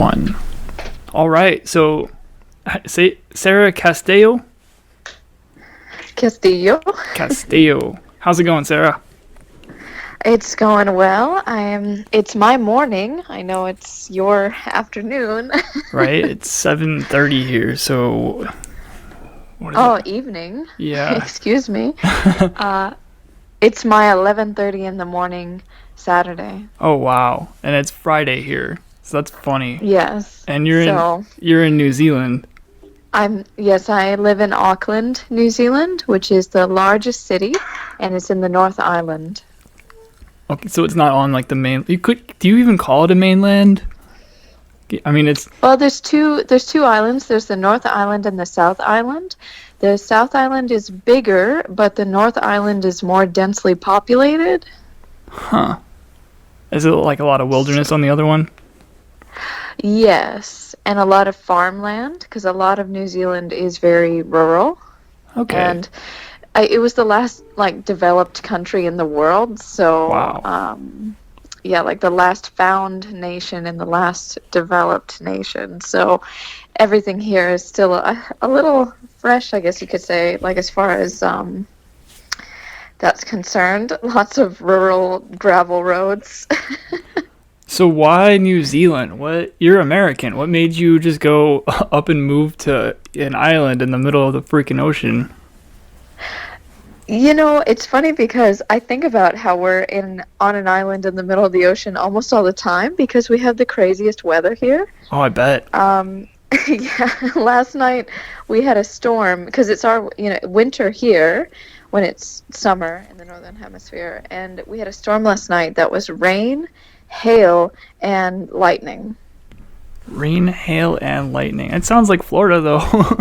1. All right. So, say Sara Castillo. Castillo. Castillo. How's it going, Sara? It's going well. It's my morning. I know it's your afternoon. Right. It's 7:30 here. So, what is it? Oh, evening. Yeah. Excuse me. Uh, it's my 11:30 in the morning Saturday. Oh wow. And it's Friday here. So that's funny. Yes. And So, you're in New Zealand. yes, I live in Auckland, New Zealand, which is the largest city, and it's in the North Island. Okay, so it's not on like the main. Do you even call it a mainland? I mean, it's Well, there's two islands. There's the North Island and the South Island. The South Island is bigger, but the North Island is more densely populated. huh. Is it like a lot of wilderness on the other one? Yes, and a lot of farmland because a lot of New Zealand is very rural. Okay. And it was the last like developed country in the world, so Wow. yeah, like the last found nation and the last developed nation. So everything here is still a little fresh, I guess you could say, like as far as that's concerned. Lots of rural gravel roads. So why New Zealand? What? You're American. What made you just go up and move to an island in the middle of the freaking ocean? You know, it's funny because I think about how we're on an island in the middle of the ocean almost all the time because we have the craziest weather here. Oh, I bet. Yeah, last night we had a storm because it's our, winter here when it's summer in the northern hemisphere, and we had a storm last night that was rain, hail, and lightning. Rain, hail, and lightning. It sounds like Florida, though.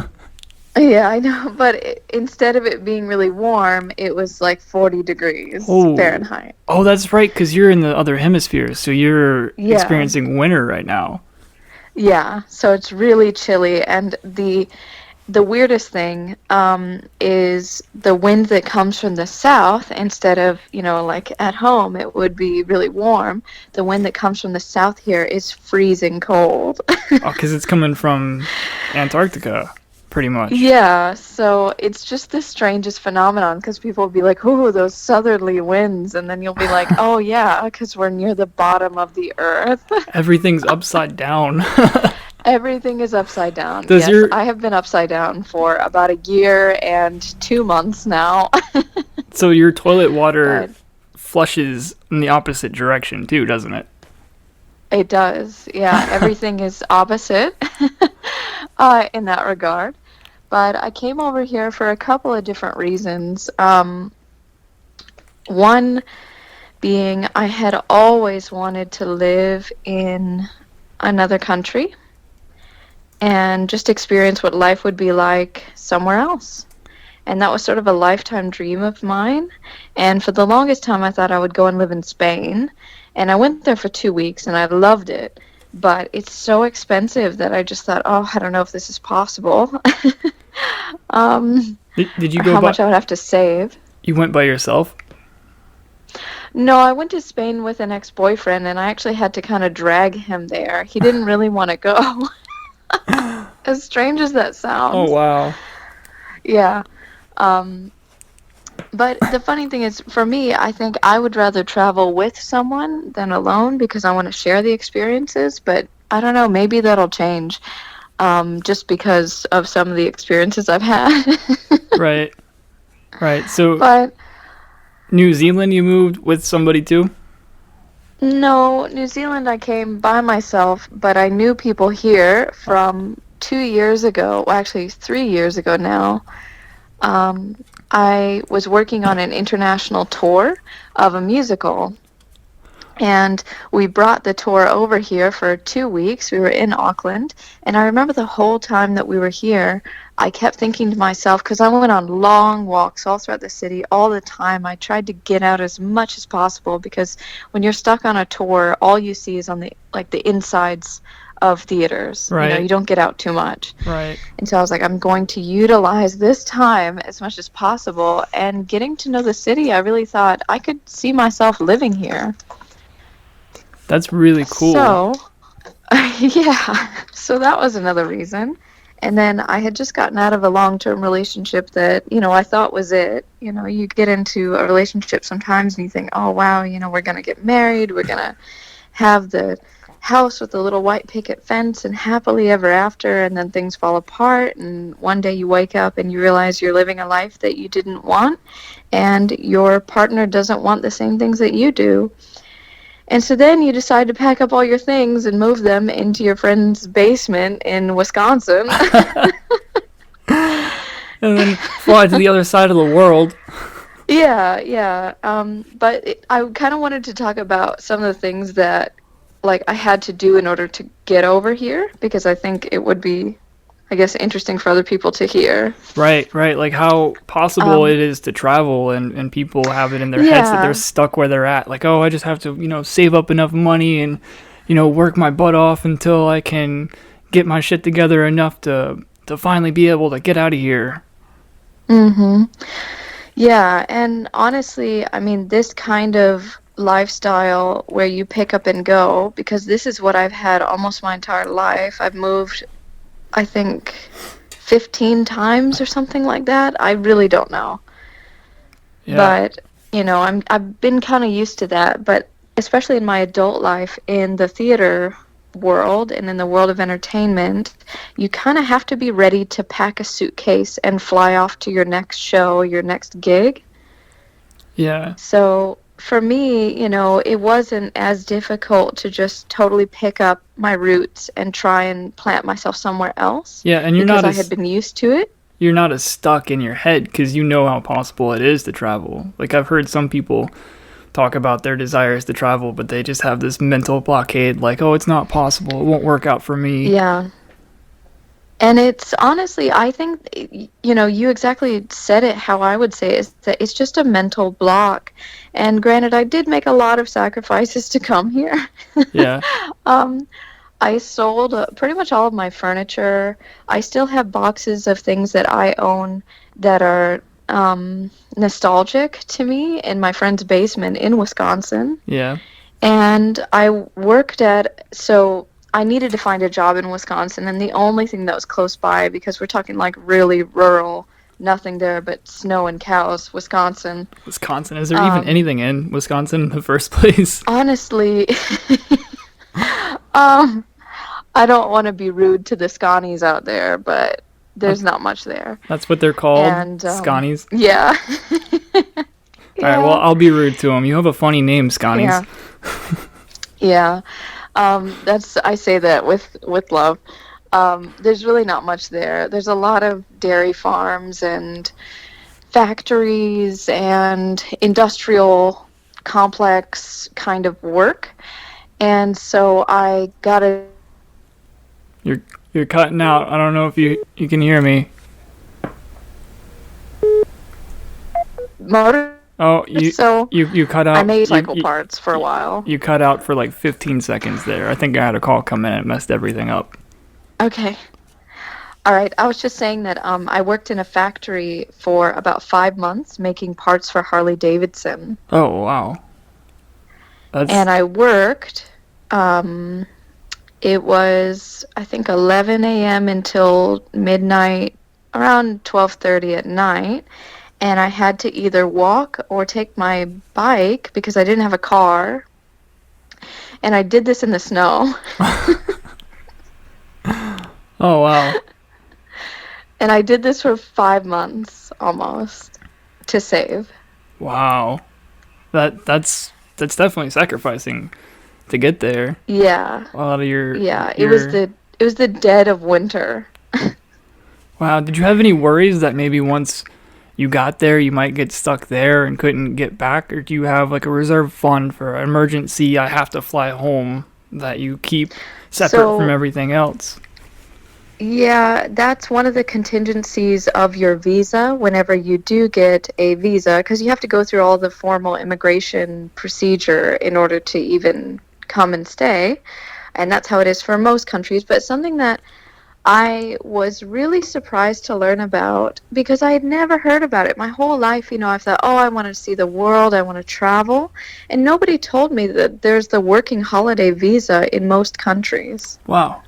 Yeah, I know, but instead of it being really warm, it was like 40 degrees Oh. Fahrenheit. Oh, that's right, because you're in the other hemisphere, so you're Yeah. experiencing winter right now. Yeah, so it's really chilly, and the weirdest thing is the wind that comes from the south. Instead of, like at home, it would be really warm. The wind that comes from the south here is freezing cold. Oh, because it's coming from Antarctica, pretty much. Yeah, so it's just the strangest phenomenon because people will be like, "Oh, those southerly winds," and then you'll be like, "Oh yeah, because we're near the bottom of the earth." Everything's upside down. Everything is upside down. Does Yes, your I have been upside down for about a year and 2 months now. so your toilet water But flushes in the opposite direction too, doesn't it? it does. Yeah, everything is opposite in that regard. But I came over here for a couple of different reasons. One being I had always wanted to live in another country and just experience what life would be like somewhere else. And that was sort of a lifetime dream of mine. And for the longest time, I thought I would go and live in Spain. And I went there for 2 weeks and I loved it. But it's so expensive that I just thought, oh, I don't know if this is possible. Did you Or go how by? much I would have to save. You went by yourself? No, I went to Spain with an ex-boyfriend and I actually had to kind of drag him there. He didn't really want to go. As strange as that Oh sounds. wow. Yeah. Um, but the funny thing is, for me, I think I would rather travel with someone than alone because I want to share the experiences. But I don't know, maybe that'll change just because of some of the experiences I've had. Right. Right. So But New Zealand, you moved with somebody too? no, New Zealand, I came by myself, but I knew people here from 2 years ago, well, actually 3 years ago now. Um, I was working on an international tour of a musical, and we brought the tour over here for 2 weeks. We were in Auckland, and I remember the whole time that we were here, I kept thinking to myself, because I went on long walks all throughout the city all the time. I tried to get out as much as possible because when you're stuck on a tour, all you see is on the insides of theaters. You Right. don't get out too much. Right. And so I was like, I'm going to utilize this time as much as possible. And getting to know the city, I really thought I could see myself living here. That's really cool. So Yeah, so that was another reason. And then I had just gotten out of a long-term relationship that, I thought was it. You get into a relationship sometimes and you think, oh, wow, we're going to get married. We're going to have the house with the little white picket fence and happily ever after. And then things fall apart. And one day you wake up and you realize you're living a life that you didn't want. And your partner doesn't want the same things that you do. And so then you decide to pack up all your things and move them into your friend's basement in Wisconsin. And then fly to the other side of the world. Yeah, yeah. I kind of wanted to talk about some of the things that, like, I had to do in order to get over here because I think it would be, I guess, interesting for other people to hear. Right, right. Like how possible Um, it is to travel, and people have it in their heads that they're yeah. stuck where they're at. Like, oh, I just have to, save up enough money and, work my butt off until I can get my shit together enough to finally be able to get out of here. Mm-hmm. Yeah, and honestly, I mean, this kind of lifestyle where you pick up and go, because this is what I've had almost my entire life. I've moved, I think, 15 times or something like that. I really don't know. Yeah. But, I've been kind of used to that, but especially in my adult life in the theater world and in the world of entertainment, you kind of have to be ready to pack a suitcase and fly off to your next show, your next gig. Yeah. So for me, it wasn't as difficult to just totally pick up my roots and try and plant myself somewhere else Yeah, and because I had been used to it. you're not as stuck in your head because you know how possible it is to travel. Like I've heard some people talk about their desires to travel, but they just have this mental blockade like, oh, it's not possible. It won't work out for me. Yeah. And it's honestly, I think, you exactly said it how I would say it, is that it's just a mental block. And granted, I did make a lot of sacrifices to come here. Yeah. um, I sold pretty much all of my furniture. I still have boxes of things that I own that are nostalgic to me in my friend's basement in Wisconsin. Yeah. And so I needed to find a job in Wisconsin, and the only thing that was close by, because we're talking like really rural, nothing there but snow and cows, Wisconsin. Wisconsin. Is there even Um, anything in Wisconsin in the first place? honestly, um, I don't want to be rude to the Scotties out there, but there's not much there. That's what they're called? And Scotties? yeah. Alright, well, Yeah. I'll be rude to them. You have a funny name, Scotties. Yeah. Yeah. I say that with love. There's really not much there. There's a lot of dairy farms and factories and industrial complex kind of work. And so I got a You're you're cutting out. I don't know if you can hear me. motor, Oh, so you cut I out. made cycle parts for a while. You cut out for like 15 seconds there. I think I had a call come in and it messed everything up. Okay. All right. I was just saying that I worked in a factory for about 5 months making parts for Harley Davidson. Oh, wow. That's And I worked, um, it was, I think, 11 a.m. until midnight, around 12:30 at night. And I had to either walk or take my bike because I didn't have a car. And I did this in the snow. Oh, wow. And I did this for 5 months almost to save. Wow. That's definitely sacrificing to get there. Yeah. A lot of Yeah, your it was the dead of winter. Wow, did you have any worries that maybe once you got there you might get stuck there and couldn't get back, or do you have like a reserve fund for emergency I have to fly home that you keep separate from So, everything else? yeah, that's one of the contingencies of your visa whenever you do get a visa, because you have to go through all the formal immigration procedure in order to even come and stay. And that's how it is for most countries. But something that I was really surprised to learn about because I had never heard about it. My whole life, I thought, oh, I want to see the world, I want to travel. And nobody told me that there's the working holiday visa in most countries. Wow.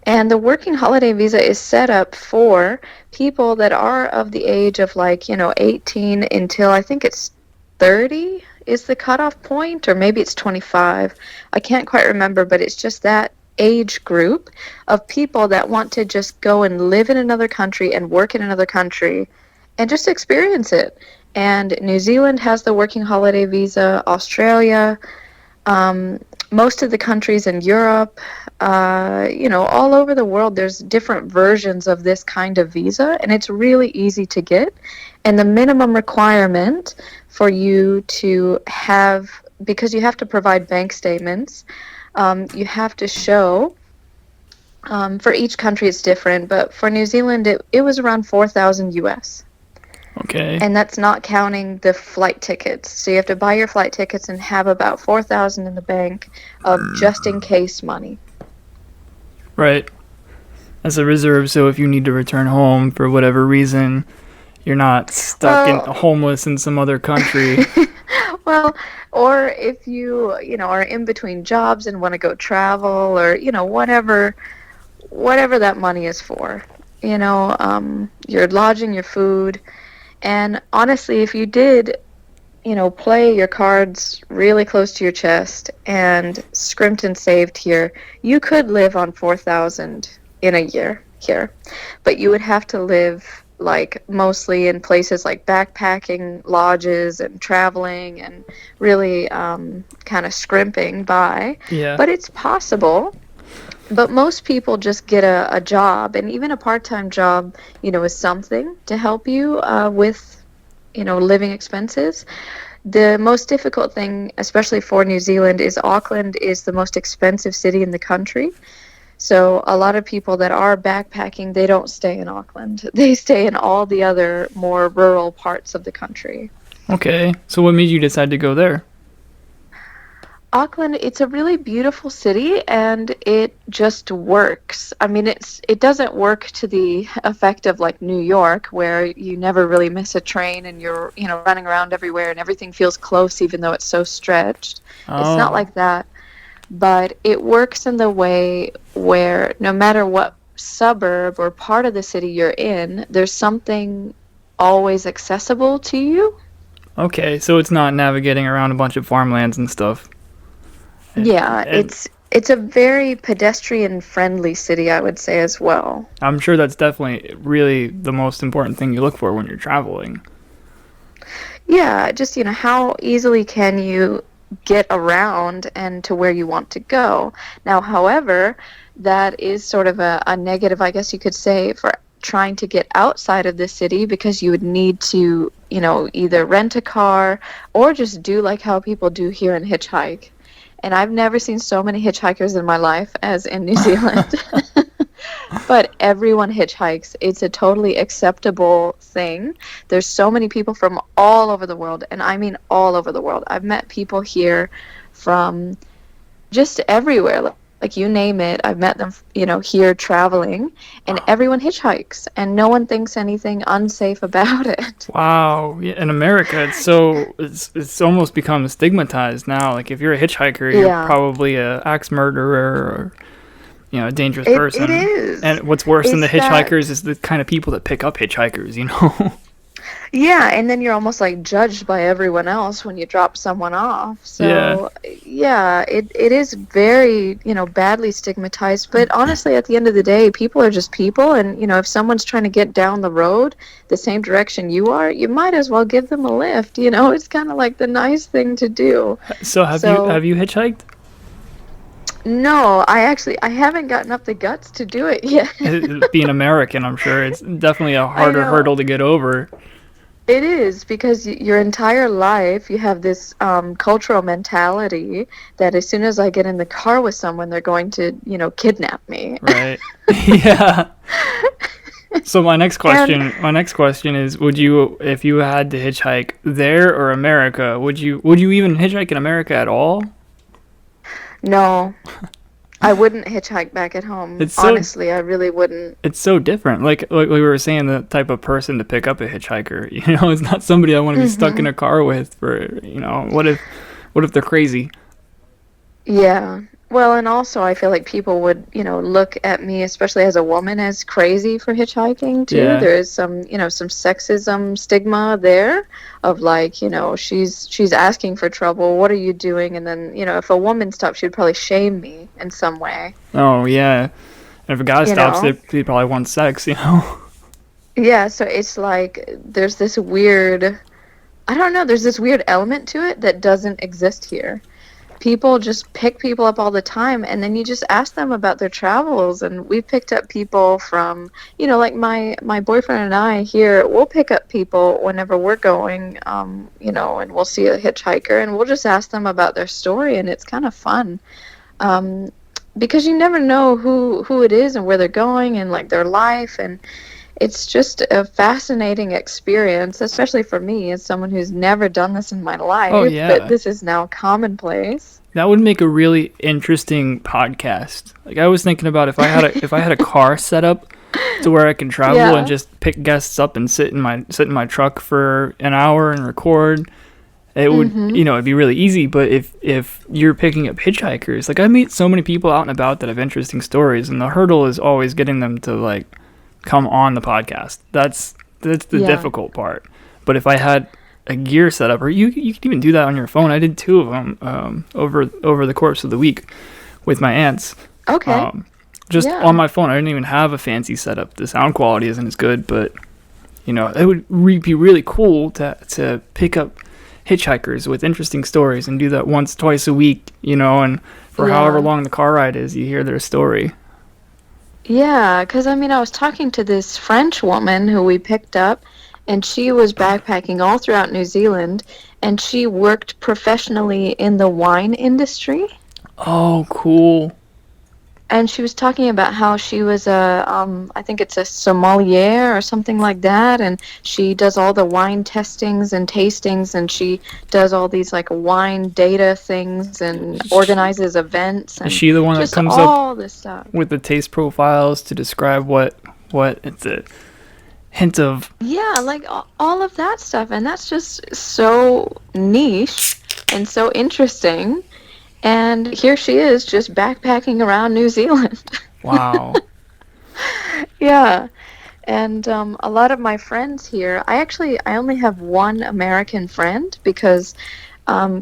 And the working holiday visa is set up for people that are of the age of 18 until I think it's 30 is the cutoff point, or maybe it's 25. I can't quite remember, but it's just that age group of people that want to just go and live in another country and work in another country and just experience it. And New Zealand has the working holiday visa, Australia, um, most of the countries in Europe, all over the world, there's different versions of this kind of visa, and it's really easy to get. And the minimum requirement for you to have, because you have to provide bank statements, you have to show, for each country it's different, but for New Zealand, it was around 4,000 US. Okay. And that's not counting the flight tickets. So you have to buy your flight tickets and have about 4,000 in the bank of just in case money. Right. As a reserve, so if you need to return home for whatever reason, you're not stuck in Well, homeless in some other country. well, or if you, are in between jobs and want to go travel or, whatever that money is for. Your lodging, your food. And honestly, if you did play your cards really close to your chest and scrimped and saved here, you could live on 4,000 in a year here. But you would have to live like mostly in places like backpacking lodges and traveling and really kind of scrimping by. Yeah. But it's possible. But most people just get a job, and even a part-time job, is something to help you with, living expenses. The most difficult thing, especially for New Zealand, is Auckland is the most expensive city in the country. So a lot of people that are backpacking, they don't stay in Auckland. They stay in all the other more rural parts of the country. Okay. So what made you decide to go there? Auckland, it's a really beautiful city and it just works. I mean, it doesn't work to the effect of like New York where you never really miss a train and you're, running around everywhere and everything feels close even though it's so stretched. It's not Oh, like that, but it works in the way where no matter what suburb or part of the city you're in, there's something always accessible to you. okay. So it's not navigating around a bunch of farmlands and stuff. And, Yeah, and it's a very pedestrian friendly city, I would say as well. I'm sure that's definitely really the most important thing you look for when you're traveling. Yeah, just, how easily can you get around and to where you want to go? Now, however, that is sort of a negative, I guess you could say, for trying to get outside of the city because you would need to, either rent a car or just do like how people do here and hitchhike. And I've never seen so many hitchhikers in my life as in New Zealand. But everyone hitchhikes. It's a totally acceptable thing. There's so many people from all over the world, and I mean all over the world. I've met people here from just everywhere. Like you name it, I've met them, here traveling, and everyone hitchhikes, and no one thinks anything unsafe about it. Wow. Yeah, in America, it's almost become stigmatized now. Like if you're a hitchhiker, you're Yeah, probably a axe murderer or a dangerous it person. is. And what's worse than the It's that. hitchhikers is the kind of people that pick up hitchhikers. Yeah, and then you're almost like judged by everyone else when you drop someone off. Yeah. So, yeah, it is very, badly stigmatized. But honestly, at the end of the day, people are just people. And, if someone's trying to get down the road the same direction you are, you might as well give them a lift. It's kind of like the nice thing to do. So have you So, have you hitchhiked? no, I haven't gotten up the guts to do it yet. Being American, I'm sure it's definitely a I harder know. hurdle to get over. It is because your entire life you have this cultural mentality that as soon as I get in the car with someone, they're going to, kidnap me. Right. Yeah. So And my next question is, would you, if you had to hitchhike there or America, would you even hitchhike in America at all? no, I wouldn't hitchhike back at home. It's so Honestly, I really wouldn't. it's so different. Like we were saying, the type of person to pick up a hitchhiker. It's not somebody I want to be stuck in Hmm. a car with for. What if they're crazy? Yeah. Well, and also I feel like people would, look at me, especially as a woman, as crazy for hitchhiking too. Yeah. There is some sexism stigma there of like, she's asking for trouble. What are you doing? And then, if a woman stops, she'd probably shame me in some way, Oh yeah. And if a guy you stops, know? they probably want sex. Yeah, so it's like there's this weird, I don't know, there's this weird element to it that doesn't exist here. People just pick people up all the time, and then you just ask them about their travels. And we picked up people from, like my boyfriend and I here, we'll pick up people whenever we're going, and we'll see a hitchhiker and we'll just ask them about their story, and it's kind of fun. um, because you never know who it is and where they're going and like their life, and it's just a fascinating experience, especially for me as someone who's never done this in my Oh life, but yeah. this is now commonplace. That would make a really interesting podcast. Like I was thinking about if I had a car set up to where I can travel and Yeah. just pick guests up and sit in my truck for an hour and record. It would, Mhm. it'd be really easy. But if you're picking up hitchhikers, like I meet so many people out and about that have interesting stories, and the hurdle is always getting them to like come on the podcast. That's the Yeah. difficult part. But if I had a gear setup, or you could even do that on your phone. I did two of them over the course of the week with my aunts. Okay. Um, just on Yeah. my phone. I didn't even have a fancy setup. The sound quality isn't as good, but it would be really cool to pick up hitchhikers with interesting stories and do that once, twice a week. And for however Yeah. long the car ride is, you hear their story. Yeah, because I mean, I was talking to this French woman who we picked up, and she was backpacking all throughout New Zealand, and she worked professionally in the wine industry. Oh, cool. And she was talking about how she was I think it's a sommelier or something like that, and she does all the wine testings and tastings, and she does all these like wine data things and organizes events Is and she the one that just comes up all this stuff. with the taste profiles to describe what it's a hint of? Yeah, like all of that stuff, and that's just so niche and so interesting. And here she is just backpacking around New Zealand. Wow. Yeah. And a lot of my friends here, I only have one American friend because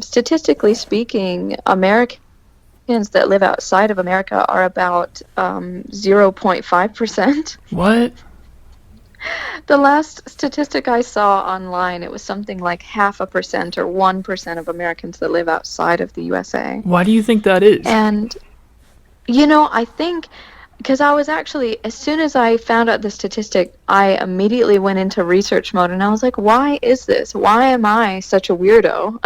statistically speaking, Americans that live outside of America are about 0.5%. What? The last statistic I saw online, it was something like 0.5% or 1% of Americans that live outside of the USA. Why do you think that is? And, I think because I was actually, as soon as I found out the statistic, I immediately went into research mode and I was like, why is this? Why am I such a weirdo?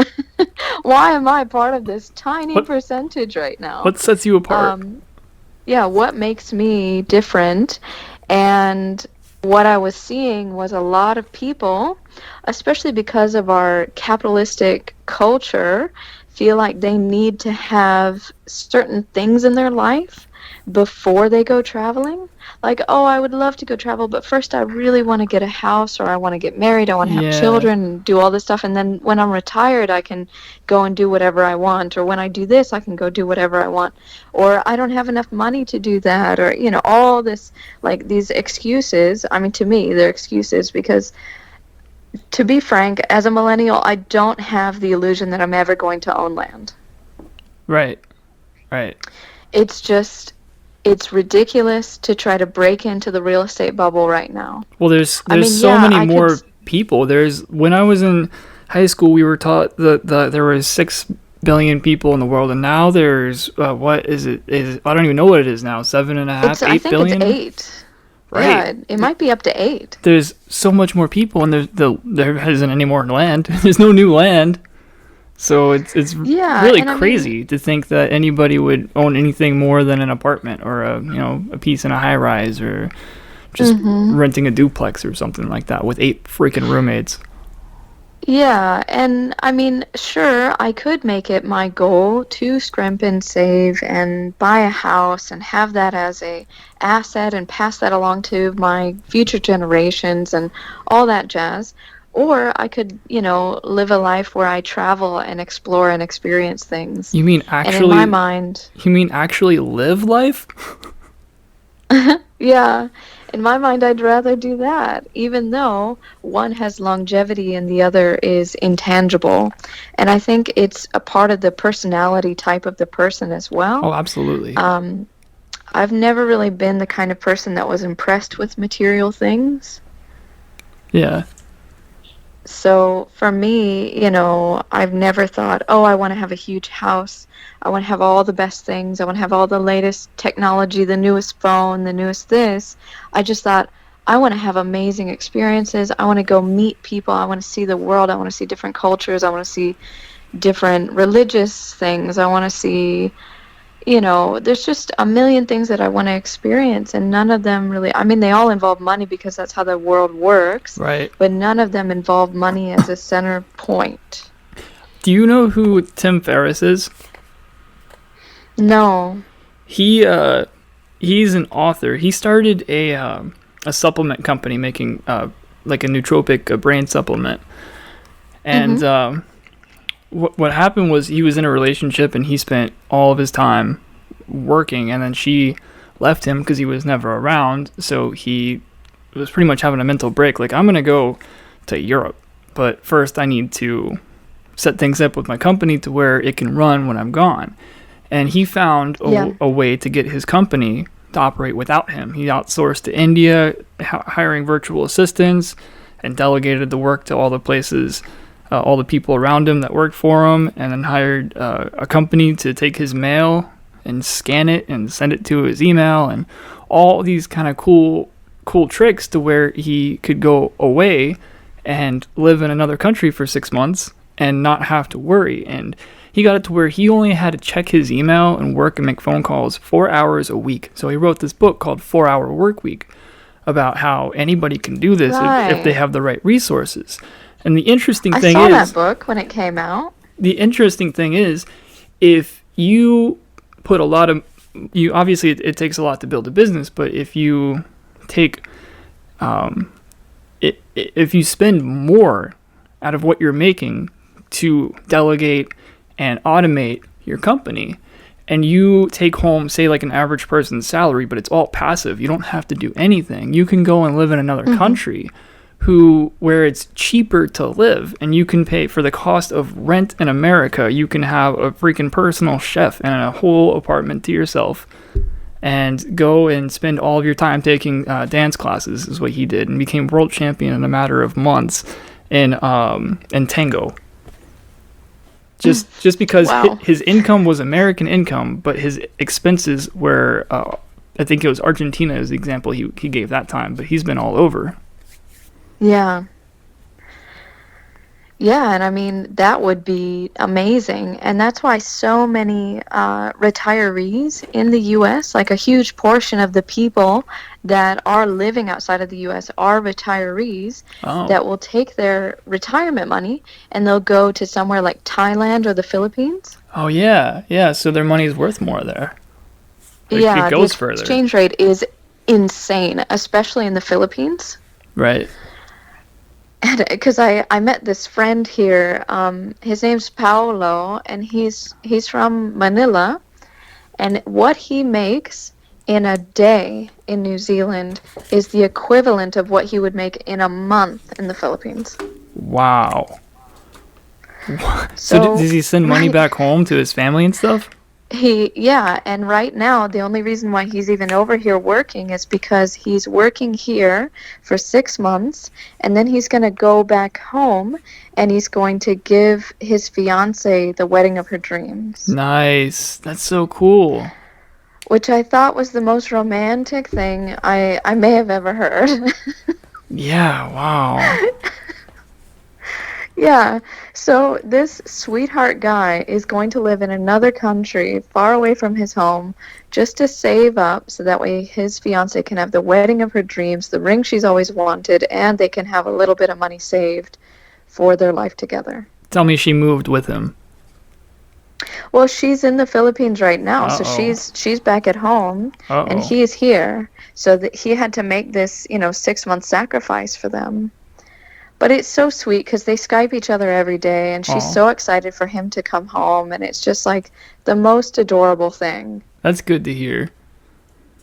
Why am I part of this tiny What percentage right now? what sets you apart? Um, yeah, what makes me different? And what I was seeing was a lot of people, especially because of our capitalistic culture, feel like they need to have certain things in their life before they go traveling. Like, oh, I would love to go travel, but first I really want to get a house, or I want to get married, I want to have Yeah. children and do all this stuff, and then when I'm retired I can go and do whatever I want, or when I do this I can go do whatever I want, or I don't have enough money to do that, or all this, like these excuses. I mean, to me they're excuses because, to be frank, as a millennial, I don't have the illusion that I'm ever going to own land. Right. Right. It's just, it's ridiculous to try to break into the real estate bubble right now. Well, there's I there's mean, so yeah, many I could. more people. There's When I was in high school, we were taught that there was 6 billion people in the world, and now there's what is it? I don't even know what it is now. Seven and a half, I eight think it's billion. 8. Yeah, Right. it might be up to 8. There's so much more people, and there isn't any more land. There's no new land. So it's Yeah, really and I mean, crazy to think that anybody would own anything more than an apartment or a piece in a high rise, or just hmm renting a duplex or something like that with 8 freaking roommates. Yeah, and I mean, sure, I could make it my goal to scrimp and save and buy a house and have that as a asset and pass that along to my future generations and all that jazz. Or I could, live a life where I travel and explore and experience things. You mean And in my actually mind, you mean actually live life? yeah, in my mind, I'd rather do that, even though one has longevity and the other is intangible. And I think it's a part of the personality type of the person as well. Oh, absolutely. Um, I've never really been the kind of person that was impressed with material things. Yeah. So for me, I've never thought, oh, I want to have a huge house. I want to have all the best things. I want to have all the latest technology, the newest phone, the newest this. I just thought, I want to have amazing experiences. I want to go meet people. I want to see the world. I want to see different cultures. I want to see different religious things. I want to see there's just a million things that I want to experience, and none of them really, I mean, they all involve money because that's how the world works, Right. but none of them involve money as a center point. Do you know who Tim Ferriss is? No. He he's an author. He started a supplement company making like a nootropic brain supplement. And Mm-hmm. what happened was he was in a relationship and he spent all of his time working, and then she left him because he was never around. So he was pretty much having a mental break. Like, I'm gonna go to Europe, but first I need to set things up with my company to where it can run when I'm gone. And he found Yeah. a way to get his company to operate without him. He outsourced to India, hiring virtual assistants, and delegated the work to all the places, all the people around him that worked for him, and then hired a company to take his mail and scan it and send it to his email, and all these kind of cool tricks to where he could go away and live in another country for 6 months and not have to worry. And he got it to where he only had to check his email and work and make phone calls 4 hours a week. So he wrote this book called 4 Hour Work Week about how anybody can do this if they Right. have the right resources. And I saw that book when it came out. the interesting thing is, if you put a lot of, you obviously it takes a lot to build a business, but if you take, if you spend more out of what you're making to delegate and automate your company, and you take home, say, like an average person's salary, but it's all passive, you don't have to do anything. You can go and live in another Hmm. country where it's cheaper to live, and you can pay for the cost of rent in America. You can have a freaking personal chef and a whole apartment to yourself, and go and spend all of your time taking dance classes, is what he did, and became world champion in a matter of months in tango. Just because Wow. his income was American income, but his expenses were, I think it was Argentina as the example he gave that time, but he's been all over. Yeah. Yeah, and I mean, that would be amazing. And that's why so many retirees in the US, like a huge portion of the people that are living outside of the US are retirees Oh, that will take their retirement money and they'll go to somewhere like Thailand or the Philippines. oh yeah, yeah. So their money's worth more there. It Yeah, the goes further, exchange rate is insane, especially in the Philippines. right? Because I met this friend here. His name's Paolo, and he's from Manila. And what he makes in a day in New Zealand is the equivalent of what he would make in a month in the Philippines. Wow. So So, does he send money right, back home to his family and stuff? yeah, and right now, the only reason why he's even over here working is because he's working here for 6 months, and then he's going to go back home and he's going to give his fiance the wedding of her dreams, Nice. That's so cool. which I thought was the most romantic thing I may have ever heard. Yeah. Wow. Yeah, so this sweetheart guy is going to live in another country far away from his home just to save up so that way his fiance can have the wedding of her dreams, the ring she's always wanted, and they can have a little bit of money saved for their life together. Tell me she moved with him. Well, she's in the Philippines right now, so Uh-oh. she's back at home and Uh-oh. he's here. So that he had to make this, 6-month sacrifice for them. But it's so sweet because they Skype each other every day, and she's Oh, so excited for him to come home, and it's just like the most adorable thing. that's good to hear.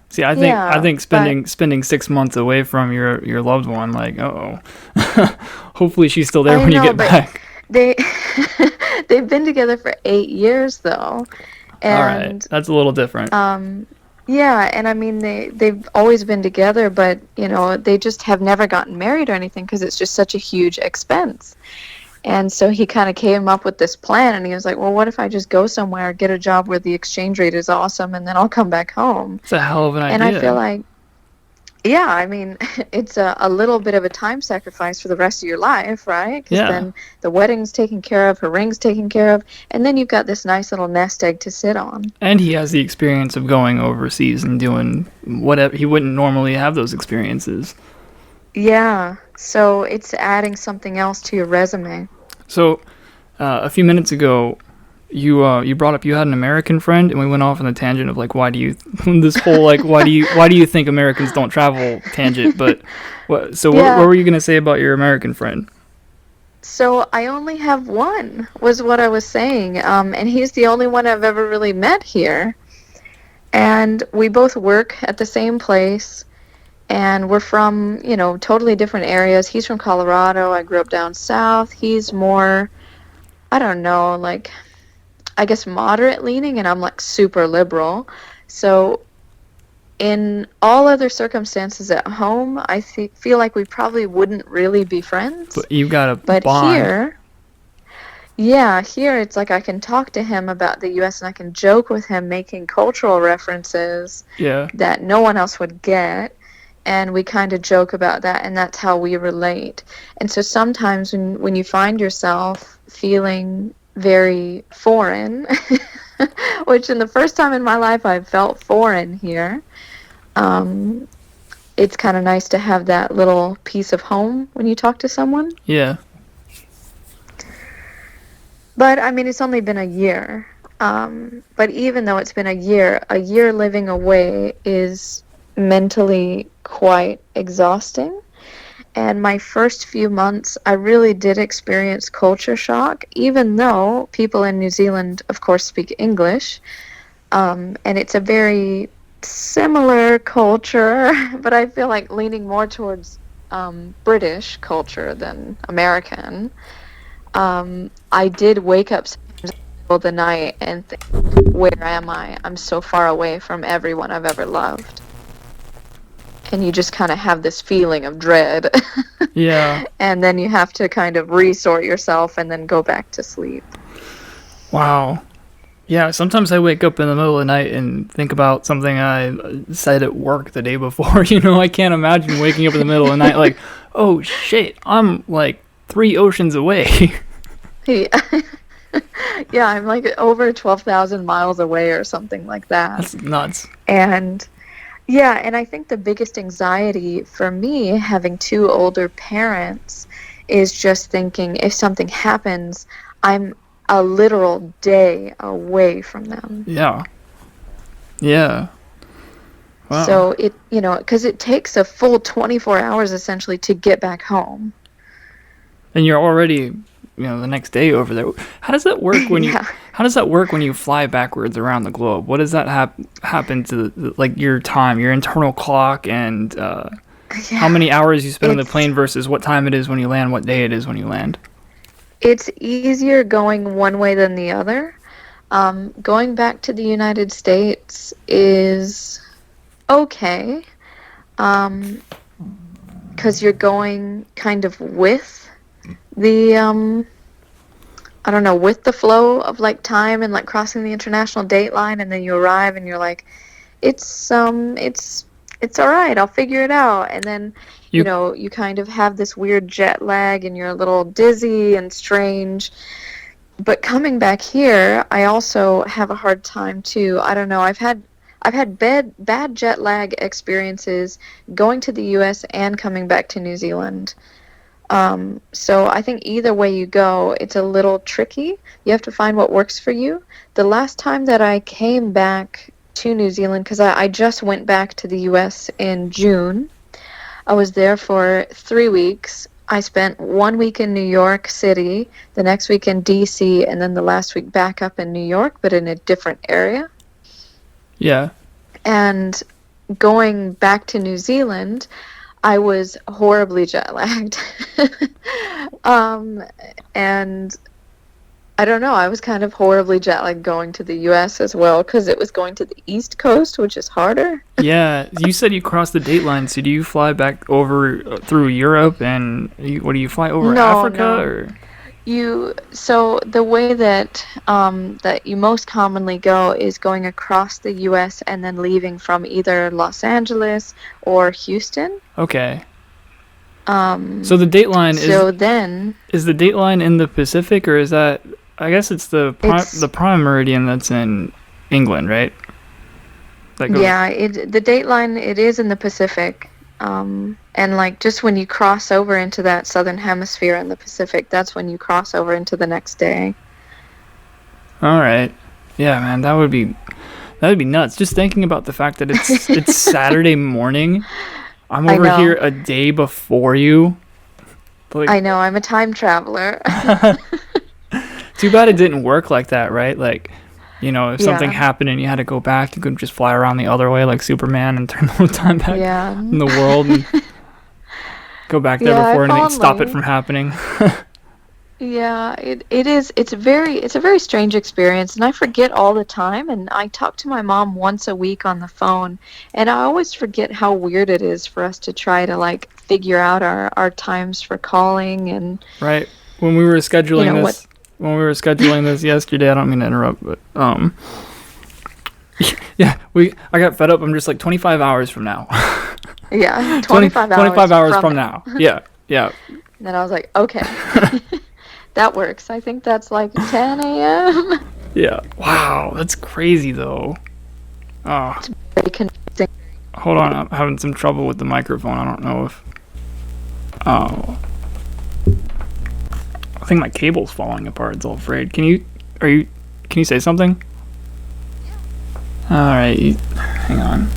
See, I Yeah, think but spending 6 months away from your loved one, like, uh oh. Hopefully she's still there I when you know, get but back. they they've been together for 8 years though, All right, and that's a little different. um, yeah, and I mean they've always been together, but they just have never gotten married or anything because it's just such a huge expense. And so he kind of came up with this plan, and he was like, well, what if I just go somewhere, get a job where the exchange rate is awesome, and then I'll come back home? It's a hell of an And I feel idea. like, yeah, I mean, it's a little bit of a time sacrifice for the rest of your life, right? Because Yeah. then the wedding's taken care of, her ring's taken care of, and then you've got this nice little nest egg to sit on. And he has the experience of going overseas and doing whatever. He wouldn't normally have those experiences. Yeah, so it's adding something else to your resume. So, a few minutes ago, you brought up you had an American friend, and we went off on a tangent of like why do you this whole like why do you think Americans don't travel tangent? But what Yeah, were you gonna say about your American friend? so I only have one, was what I was saying. And he's the only one I've ever really met here. And we both work at the same place, and we're from, totally different areas. He's from Colorado. I grew up down south. He's more, I don't know, like, I guess moderate leaning, and I'm like super liberal. So in all other circumstances at home, feel like we probably wouldn't really be friends. But you got a But bond. here it's like I can talk to him about the US, and I can joke with him making cultural references Yeah. that no one else would get. And we kind of joke about that, and that's how we relate. And so sometimes when you find yourself feeling very foreign, which in the first time in my life I felt foreign here, um, it's kind of nice to have that little piece of home when you talk to someone. Yeah. But I mean, it's only been a year. But even though it's been a year living away is mentally quite exhausting. And my first few months, I really did experience culture shock, even though people in New Zealand, of course, speak English. And it's a very similar culture, but I feel like leaning more towards British culture than American. I did wake up sometimes in the middle of the night and think, where am I? I'm so far away from everyone I've ever loved. And you just kind of have this feeling of dread. Yeah. And then you have to kind of resort yourself and then go back to sleep. Wow. Yeah, sometimes I wake up in the middle of the night and think about something I said at work the day before. I can't imagine waking up in the middle of the night like, oh shit, I'm like 3 oceans away. Yeah, yeah, I'm like over 12,000 miles away or something like that. That's nuts. And yeah, and I think the biggest anxiety for me, having two older parents, is just thinking if something happens, I'm a literal day away from them. Yeah. Yeah. Wow. So because it takes a full 24 hours essentially to get back home. And you're already, the next day over there. How does that work when you Yeah. how does that work when you fly backwards around the globe? What does that happen to like your time, your internal clock, and how Yeah. many hours you spend on the It's plane versus what time it is when you land, what day it is when you land? it's easier going one way than the other. Going back to the United States is okay, um, because you're going kind of with the I don't know, with the flow of like time and like crossing the international date line, and then you arrive and you're like, it's all right, I'll figure it out. And then You you kind of have this weird jet lag and you're a little dizzy and strange. But coming back here, I also have a hard time too. I don't know. I've had bad jet lag experiences going to the US and coming back to New Zealand. So I think either way you go, it's a little tricky. You have to find what works for you. The last time that I came back to New Zealand, because I just went back to the US in June, I was there for 3 weeks. I spent 1 week in New York City, the next week in DC, and then the last week back up in New York, but in a different area. Yeah. And going back to New Zealand, I was horribly jet lagged. um, and I don't know, I was kind of horribly jet lagged going to the US as well because it was going to the East Coast, which is harder. Yeah, you said you crossed the date line, so do you fly back over through Europe and what do you fly over No, Africa no. or? So the way that that you most commonly go is going across the US and then leaving from either Los Angeles or Houston. Okay. So Um, the date line so then is the date line in the Pacific or is that I guess it's it's the prime meridian that's in England, right? That goes. yeah, the dateline it is in the Pacific. And like just when you cross over into that southern hemisphere in the Pacific, that's when you cross over into the next day. All right. Yeah, man, that would be nuts. Just thinking about the fact that it's Saturday morning. I'm I over here know. a day before you. Like, I know, I'm a time traveler. too bad it didn't work like that, right? Like, if something Yeah. happened and you had to go back, you could just fly around the other way like Superman and turn the whole time back Yeah. in the world and go back there Yeah, before I've anything, fallen stop it late. from happening. Yeah, it is it's a very strange experience and I forget all the time and I talk to my mom once a week on the phone and I always forget how weird it is for us to try to like figure out our times for calling and Right. When we were scheduling what this, when we were scheduling this yesterday, I don't mean to interrupt, but yeah, I got fed up. I'm just like 25 hours from now. yeah, 20 25 25 hours hours from from now. now. Yeah. Yeah. And then I was like, okay. That works. I think that's like 10 a.m. Yeah. Wow, that's crazy though. Oh, Very confusing. hold on. I'm having some trouble with the microphone. I don't know if. Oh, I think my cable's falling apart. It's all frayed. Are you? Can you say something? All right. Hang on.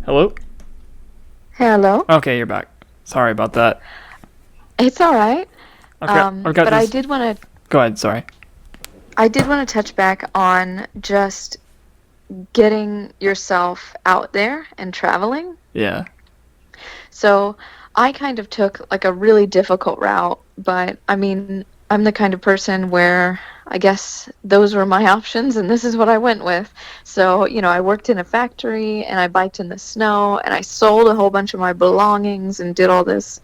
Hello. Hello. Okay, you're back. Sorry about that. It's all right. I've got But this. Go ahead. Sorry. I did want to touch back on just getting yourself out there and traveling. Yeah. So I kind of took like a really difficult route, but I mean, I'm the kind of person where I guess those were my options and this is what I went with. So, I worked in a factory and I biked in the snow and I sold a whole bunch of my belongings and did all this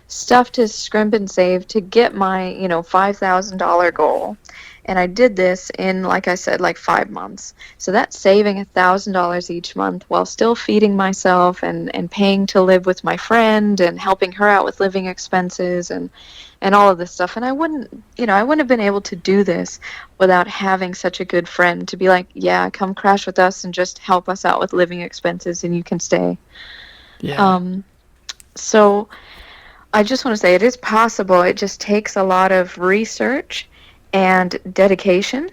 stuff to scrimp and save to get my, $5,000 goal. And I did this in, like I said, like 5 months. So that's saving $1,000 each month while still feeding myself and paying to live with my friend and helping her out with living expenses and all of this stuff. And I wouldn't have been able to do this without having such a good friend to be like, yeah, come crash with us and just help us out with living expenses and you can stay. Yeah. Um, so I just want to say it is possible. It just takes a lot of research and dedication.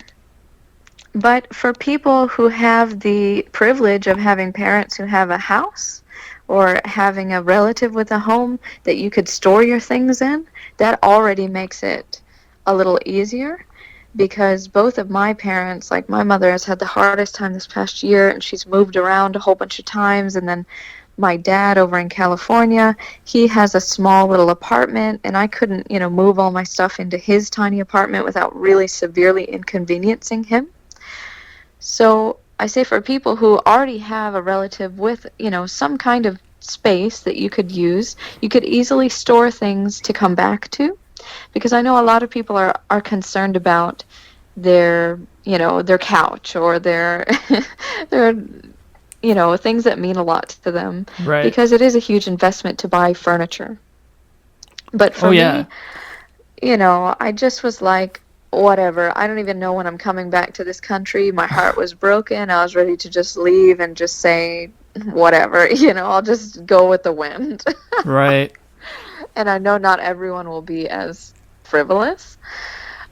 But for people who have the privilege of having parents who have a house or having a relative with a home that you could store your things in, that already makes it a little easier because both of my parents, like my mother has had the hardest time this past year and she's moved around a whole bunch of times and then my dad over in California, he has a small little apartment and I couldn't, move all my stuff into his tiny apartment without really severely inconveniencing him. So I say for people who already have a relative with, some kind of space that you could use, you could easily store things to come back to because I know a lot of people are concerned about their couch or their their things that mean a lot to them Right. because it is a huge investment to buy furniture. But Oh for yeah. me, I just was like, whatever. I don't even know when I'm coming back to this country. My heart was broken. I was ready to just leave and just say, whatever, I'll just go with the wind. Right. And I know not everyone will be as frivolous.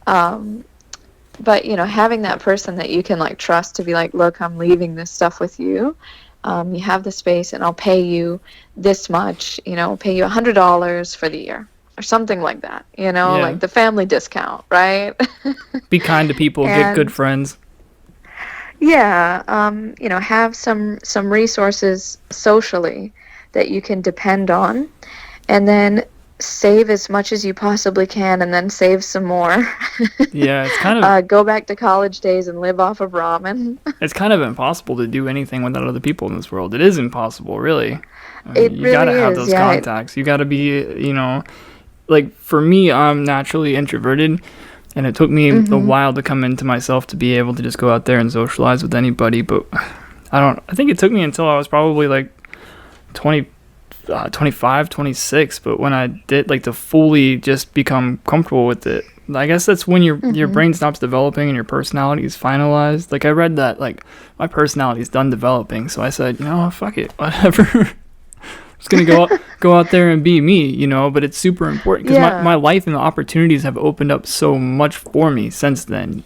Um, but having that person that you can like trust to be like, look, I'm leaving this stuff with you. You have the space, and I'll pay you this much. Pay you $100 for the year or something like that. Yeah. Like the family discount, right? Be kind to people, get good And friends. yeah, have some resources socially that you can depend on, and then save as much as you possibly can, and then save some more. Yeah, it's kind of Go back to college days and live off of ramen. it's kind of impossible to do anything without other people in this world. It is impossible, really. I mean, It you got really to have is, those yeah. contacts. You got to be, like for me, I'm naturally introverted, and it took me a Mm-hmm. while to come into myself to be able to just go out there and socialize with anybody. But I think it took me until I was probably like 20, 25, 26. But when I did, like, to fully just become comfortable with it, I guess that's when your Mm-hmm. brain stops developing and your personality is finalized. Like, I read that, like, my personality is done developing, so I said, fuck it, whatever. Just gonna go out there and be me, but it's super important because my Yeah, life and the opportunities have opened up so much for me since then.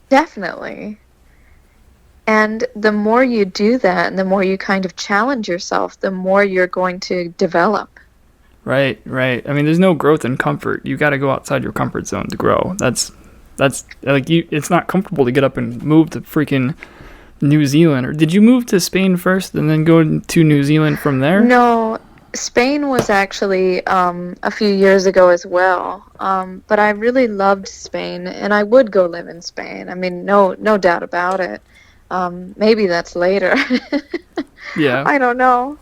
definitely. And the more you do that and the more you kind of challenge yourself, the more you're going to develop. Right, right. I mean, there's no growth in comfort. You got to go outside your comfort zone to grow. That's like you. It's not comfortable to get up and move to freaking New Zealand. Or did you move to Spain first and then go to New Zealand from there? No, Spain was actually a few years ago as well. But I really loved Spain, and I would go live in Spain. I mean, no doubt about it. Maybe that's later. Yeah. I don't know.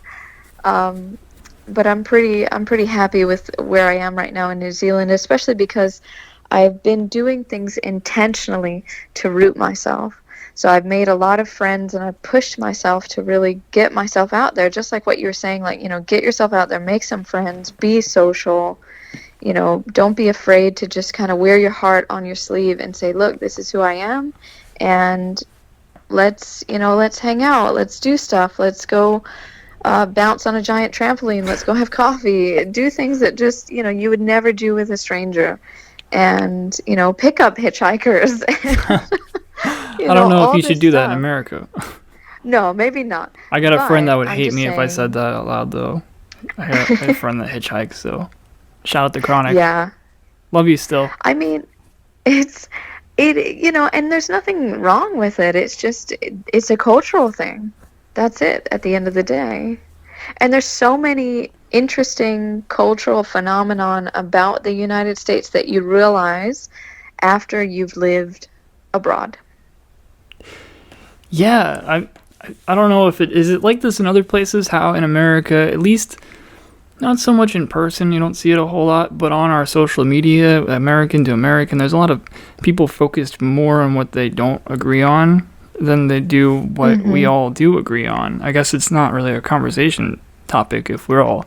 Um, but I'm pretty happy with where I am right now in New Zealand, especially because I've been doing things intentionally to root myself. So I've made a lot of friends, and I've pushed myself to really get myself out there, just like what you were saying, like, get yourself out there, make some friends, be social, don't be afraid to just kind of wear your heart on your sleeve and say, look, this is who I am, and let's hang out, let's do stuff, let's go bounce on a giant trampoline. Let's go have coffee. Do things that just, you would never do with a stranger. And, pick up hitchhikers. I don't know if All you should this do that in stuff. America. No, maybe not. I got a friend that But would I'm hate just me if I said saying, that out loud, though. I had a friend that hitchhikes, so shout out to Chronic. yeah. Love you still. I mean, it's, and there's nothing wrong with it. It's just, it's a cultural thing. That's it at the end of the day. And there's so many interesting cultural phenomenon about the United States that you realize after you've lived abroad. Yeah, I don't know if it is it like this in other places. How in America, at least not so much in person, you don't see it a whole lot, but on our social media, American to American, there's a lot of people focused more on what they don't agree on than they do what we Mhm. all do agree on. I guess it's not really a conversation topic if we're all,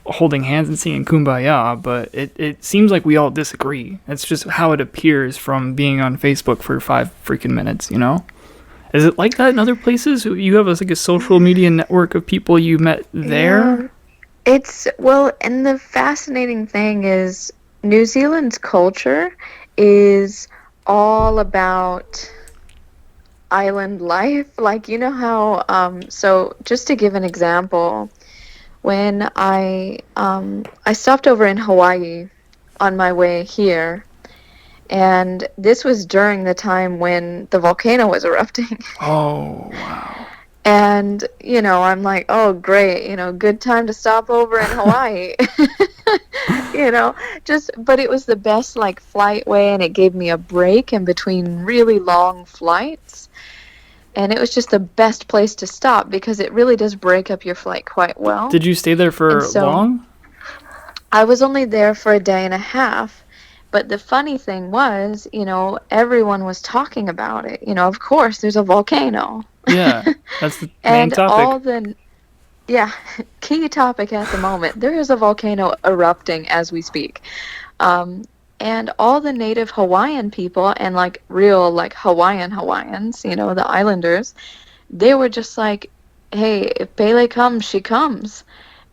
holding hands and singing kumbaya, but it seems like we all disagree. It's just how it appears from being on Facebook for 5 freaking minutes. Is it like that in other places? You have like a social media network of people you met Yeah. there? Well, and the fascinating thing is New Zealand's culture is all about island life. Like, how, so just to give an example, when I stopped over in Hawaii on my way here, and this was during the time when the volcano was erupting. Oh, wow. And, I'm like, oh, great, good time to stop over in Hawaii. you know, but it was the best, like, flight way, and it gave me a break in between really long flights. And it was just the best place to stop because it really does break up your flight quite well. Did you stay there And for so long? I was only there for a day and a half. But the funny thing was, everyone was talking about it. Of course, there's a volcano. Yeah, that's the main And topic. yeah, key topic at the moment. There is a volcano erupting as we speak. Um, and all the native Hawaiian people and like real like Hawaiians, the islanders, they were just like, hey, if Pele comes, she comes.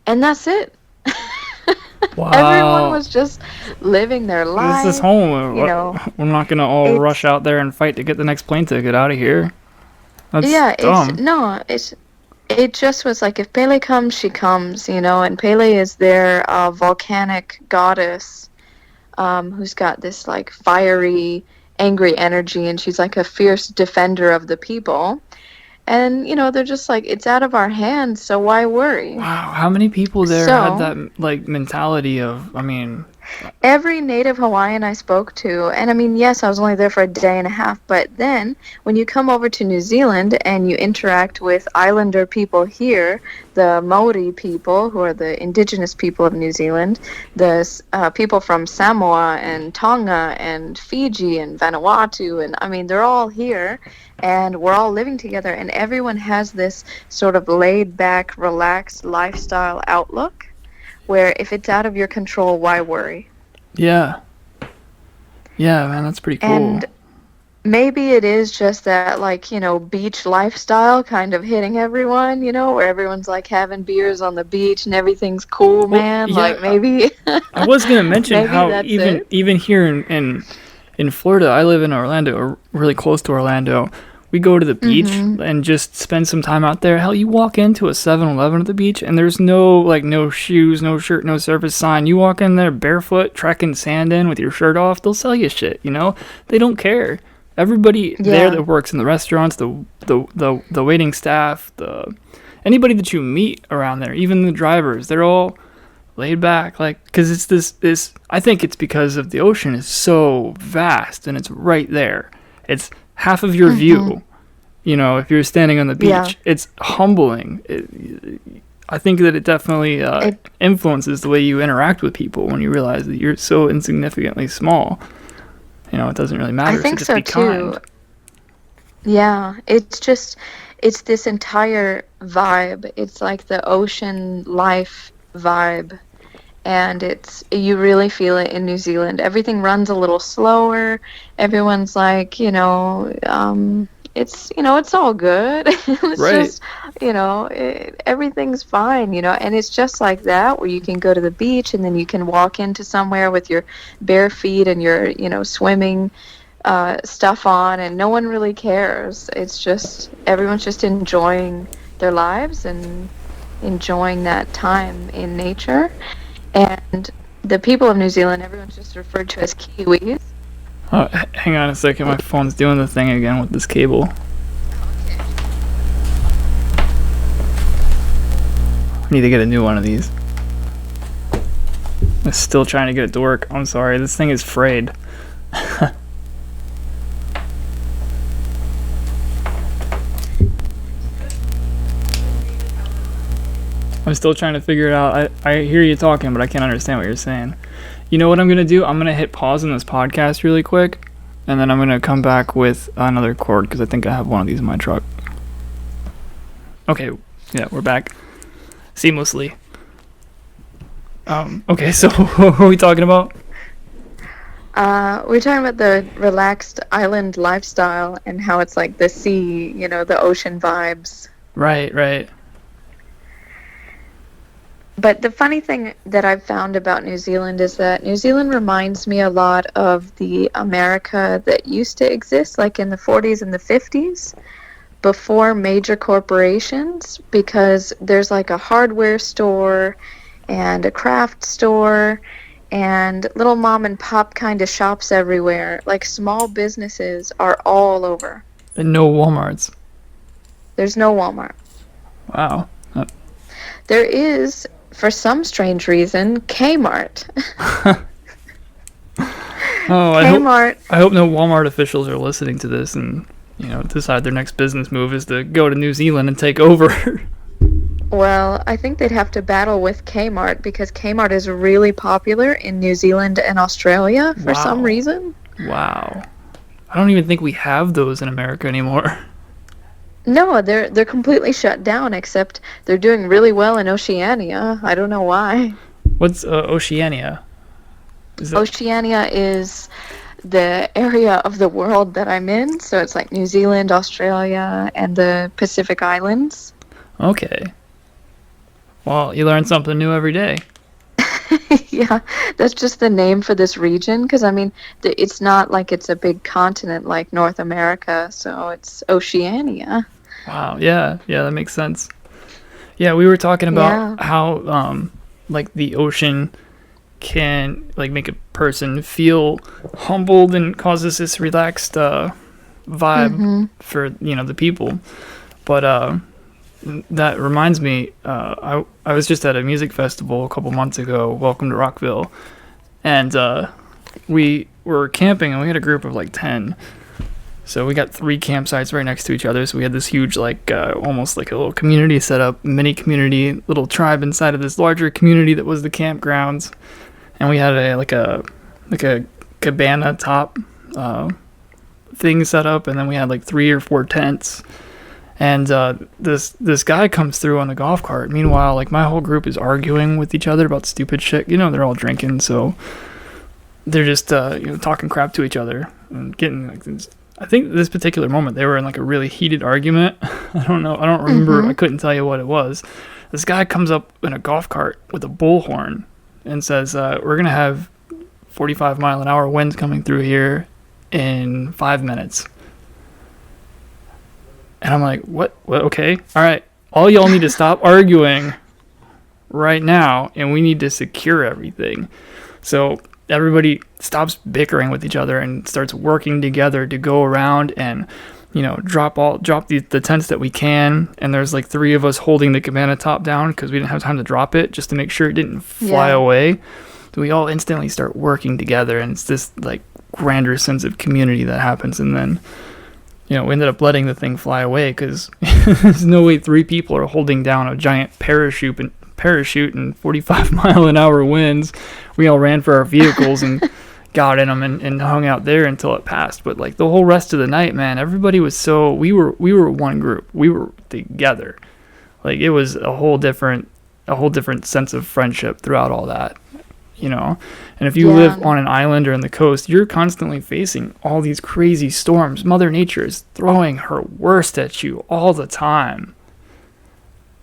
And that's it. Everyone Wow. was just living their This is life, home. you know. We're not gonna all rush It's out there and fight to get the next plane ticket out of here. That's yeah, it's dumb. no, it just was like if Pele comes, she comes, you know, and Pele is their volcanic goddess, who's got this like fiery, angry energy, and she's like a fierce defender of the people. And, you know, they're just like, it's out of our hands, so why worry? Wow, how many people there had So, that like mentality of? I mean, every native Hawaiian I spoke to, and I mean, yes, I was only there for a day and a half, but then when you come over to New Zealand and you interact with islander people here, the Maori people, who are the indigenous people of New Zealand, the people from Samoa and Tonga and Fiji and Vanuatu, and I mean, they're all here and we're all living together, and everyone has this sort of laid back, relaxed lifestyle outlook where if it's out of your control, why worry? yeah, yeah, man, that's pretty cool. And maybe it is just that, like, you know, beach lifestyle kind of hitting everyone, you know, where everyone's like having beers on the beach and everything's cool, Well, man. Like, yeah, maybe, I was gonna mention maybe how that's it. even here in Florida, I live in Orlando, or really close to Orlando. We go to the beach Mm-hmm. and just spend some time out there. Hell, you walk into a 7-Eleven at the beach and there's no like no shoes, no shirt, no service sign. You walk in there barefoot, trekking sand in with your shirt off. They'll sell you shit, you know? They don't care. Everybody there Yeah. that works in the restaurants, the waiting staff, the anybody that you meet around there, even the drivers, they're all laid back, like, because it's this I think it's because of the ocean is so vast and it's right there. It's half of your Mm-hmm. view, you know, if you're standing on the Yeah. beach. It's humbling. I think that it definitely It, influences the way you interact with people when you realize that you're so insignificantly small. You know, it doesn't really I matter, so think just so be too. kind. Yeah. It's just, it's this entire vibe. It's like the ocean life vibe, and it's you really feel it in New Zealand. Everything runs a little slower. Everyone's like, it's it's all good. It's Right. just, everything's fine, and it's just like that where you can go to the beach and then you can walk into somewhere with your bare feet and your, swimming stuff on, and no one really cares. It's just everyone's just enjoying their lives and enjoying that time in nature. And the people of New Zealand, everyone's just referred to as Kiwis. Hang on a second, my phone's doing the thing again with this cable. I need to get a new one of these. I'm still trying to get it to work. I'm sorry, this thing is frayed. I'm still trying to figure it out. I hear you talking, but I can't understand what you're saying. You know what I'm going to do? I'm going to hit pause on this podcast really quick, and then I'm going to come back with another cord because I think I have one of these in my truck. Okay, yeah, we're back seamlessly. Okay, so what are we talking about? We're talking about the relaxed island lifestyle and how it's like the sea, the ocean vibes. Right, right. But the funny thing that I've found about New Zealand is that New Zealand reminds me a lot of the America that used to exist, like in the 40s and the 50s, before major corporations, because there's like a hardware store and a craft store and little mom and pop kind of shops everywhere. Like small businesses are all over. And no Walmarts. There's no Walmart. Wow. There is, for some strange reason, Kmart. Oh, Kmart. I hope no Walmart officials are listening to this and decide their next business move is to go to New Zealand and take over. Well, I think they'd have to battle with Kmart because Kmart is really popular in New Zealand and Australia for some Wow. reason. Wow. I don't even think we have those in America anymore. No, they're completely shut down, except they're doing really well in Oceania. I don't know why. What's Oceania? Is that Oceania is the area of the world that I'm in. So it's like New Zealand, Australia, and the Pacific Islands. Okay. Well, you learn something new every day. Yeah, that's just the name for this region because I mean, it's not like it's a big continent like North America, so it's Oceania. Wow. Yeah. Yeah, that makes sense. Yeah, we were talking about Yeah. how like the ocean can like make a person feel humbled and causes this relaxed vibe Mm-hmm. for the people. But that reminds me, I was just at a music festival a couple months ago, Welcome to Rockville, and we were camping and we had a group of like 10. So we got 3 campsites right next to each other. So we had this huge, like, almost like a little community set up, mini community, little tribe inside of this larger community that was the campgrounds. And we had a cabana top thing set up, and then we had like 3 or 4 tents. And this guy comes through on the golf cart. Meanwhile, like my whole group is arguing with each other about stupid shit. They're all drinking, so they're just talking crap to each other and getting like this. I think this particular moment they were in like a really heated argument. I don't know. I don't remember. Mm-hmm. I couldn't tell you what it was. This guy comes up in a golf cart with a bullhorn and says, "We're gonna have 45-mile-an-hour winds coming through here in 5 minutes." And I'm like, "What? What? Okay, all right. All y'all need to stop arguing right now, and we need to secure everything." So everybody stops bickering with each other and starts working together to go around and drop the tents that we can. And there's like 3 of us holding the cabana top down because we didn't have time to drop it, just to make sure it didn't fly away. So we all instantly start working together, and it's this like grander sense of community that happens. And then we ended up letting the thing fly away because there's no way 3 people are holding down a giant parachute and 45-mile-an-hour winds. We all ran for our vehicles and got in them and hung out there until it passed. But like the whole rest of the night, man, everybody was we were one group. We were together. Like it was a whole different sense of friendship throughout all that. And if you live on an island or in the coast, you're constantly facing all these crazy storms. Mother Nature is throwing her worst at you all the time.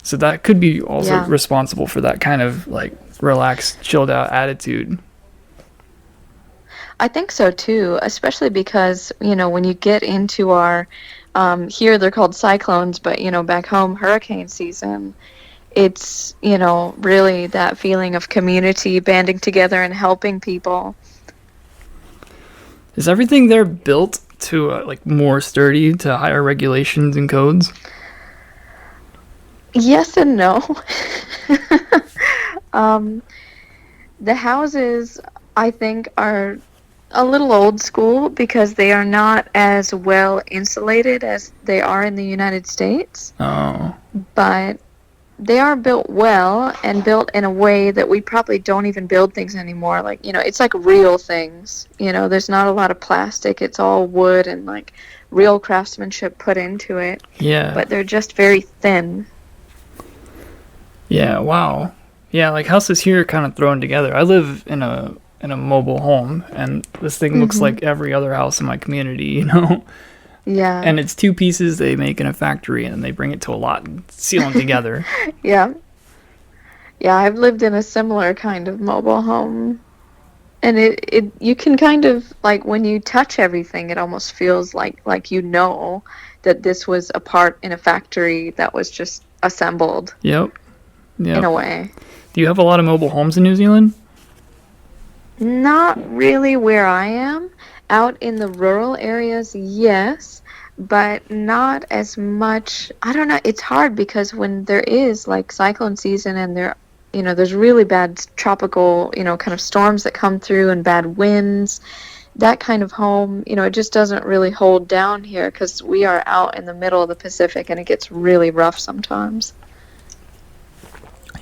So that could be also responsible for that kind of like relaxed, chilled out attitude. I think so too, especially because, when you get into our, here they're called cyclones, but, back home, hurricane season, it's, really that feeling of community banding together and helping people. Is everything there built to like more sturdy, to higher regulations and codes? Yes and no. The houses, I think, are a little old school because they are not as well insulated as they are in the United States. Oh. But they are built well and built in a way that we probably don't even build things anymore. Like, it's like real things. There's not a lot of plastic. It's all wood and like real craftsmanship put into it. Yeah. But they're just very thin. Yeah, wow. Yeah, like houses here are kind of thrown together. I live in a mobile home, and this thing looks like every other house in my community, Yeah. And it's 2 pieces they make in a factory, and they bring it to a lot and seal them together. Yeah. Yeah, I've lived in a similar kind of mobile home. And it you can kind of like when you touch everything, it almost feels like that this was a part in a factory that was just assembled. Yep. In a way. Do you have a lot of mobile homes in New Zealand? Not really where I am. Out in the rural areas, yes, but not as much. I don't know. It's hard because when there is like cyclone season and there's really bad tropical, kind of storms that come through and bad winds, that kind of home, it just doesn't really hold down here because we are out in the middle of the Pacific and it gets really rough sometimes.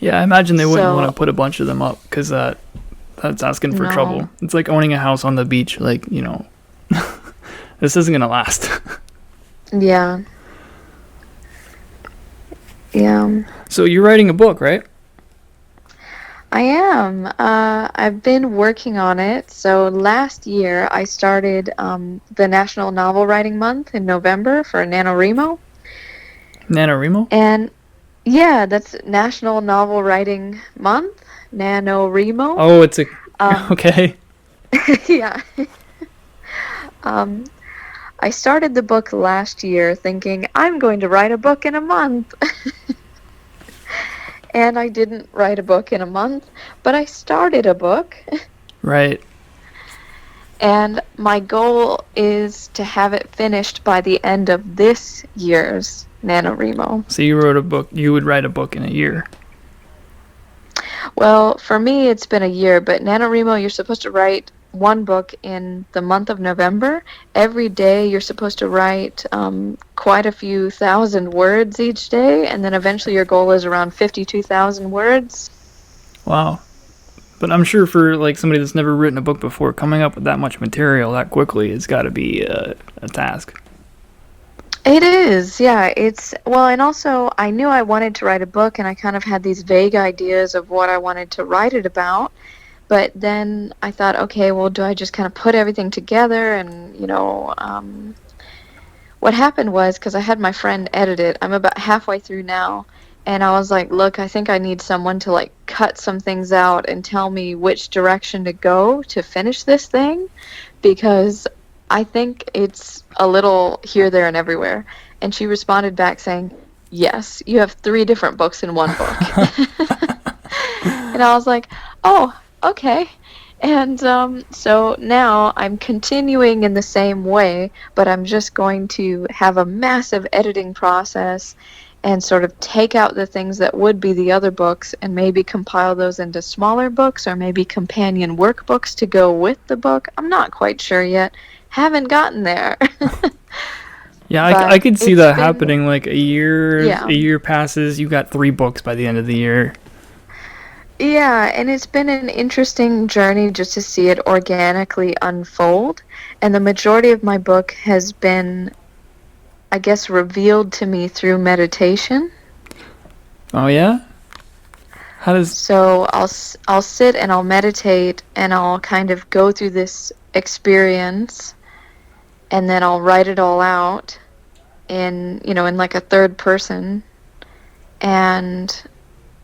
Yeah, I imagine they wouldn't want to put a bunch of them up because that's asking for trouble. It's like owning a house on the beach. Like, this isn't going to last. Yeah. Yeah. So you're writing a book, right? I am. I've been working on it. So last year I started the National Novel Writing Month in November for NaNoWriMo. NaNoWriMo? And yeah, that's National Novel Writing Month, NaNoWriMo. Oh, it's a Um, okay. yeah. Um, I started the book last year thinking I'm going to write a book in a month. And I didn't write a book in a month, but I started a book. Right. And my goal is to have it finished by the end of this year's NaNoWriMo. So you wrote a book. You would write a book in a year. Well, for me, it's been a year, but NaNoWriMo, you're supposed to write one book in the month of November. Every day, you're supposed to write quite a few thousand words each day, and then eventually your goal is around 52,000 words. Wow. But I'm sure for like somebody that's never written a book before, coming up with that much material that quickly, it's got to be a task. It is, yeah. It's, well, and also I knew I wanted to write a book, and I kind of had these vague ideas of what I wanted to write it about. But then I thought, okay, well, do I just kind of put everything together? And, what happened was, because I had my friend edit it, I'm about halfway through now, and I was like, look, I think I need someone to like cut some things out and tell me which direction to go to finish this thing, because I think it's a little here, there, and everywhere. And she responded back saying, yes, you have three different books in one book. And I was like, oh, okay. And so now I'm continuing in the same way, but I'm just going to have a massive editing process and sort of take out the things that would be the other books and maybe compile those into smaller books or maybe companion workbooks to go with the book. I'm not quite sure yet. Haven't gotten there. Yeah, I But could see it's that been, happening. Like yeah. a year passes, you got three books by the end of the year. Yeah, and it's been an interesting journey just to see it organically unfold. And the majority of my book has been, I guess, revealed to me through meditation. Oh yeah? How does So I'll sit and I'll meditate and I'll kind of go through this experience and then I'll write it all out in like a third person and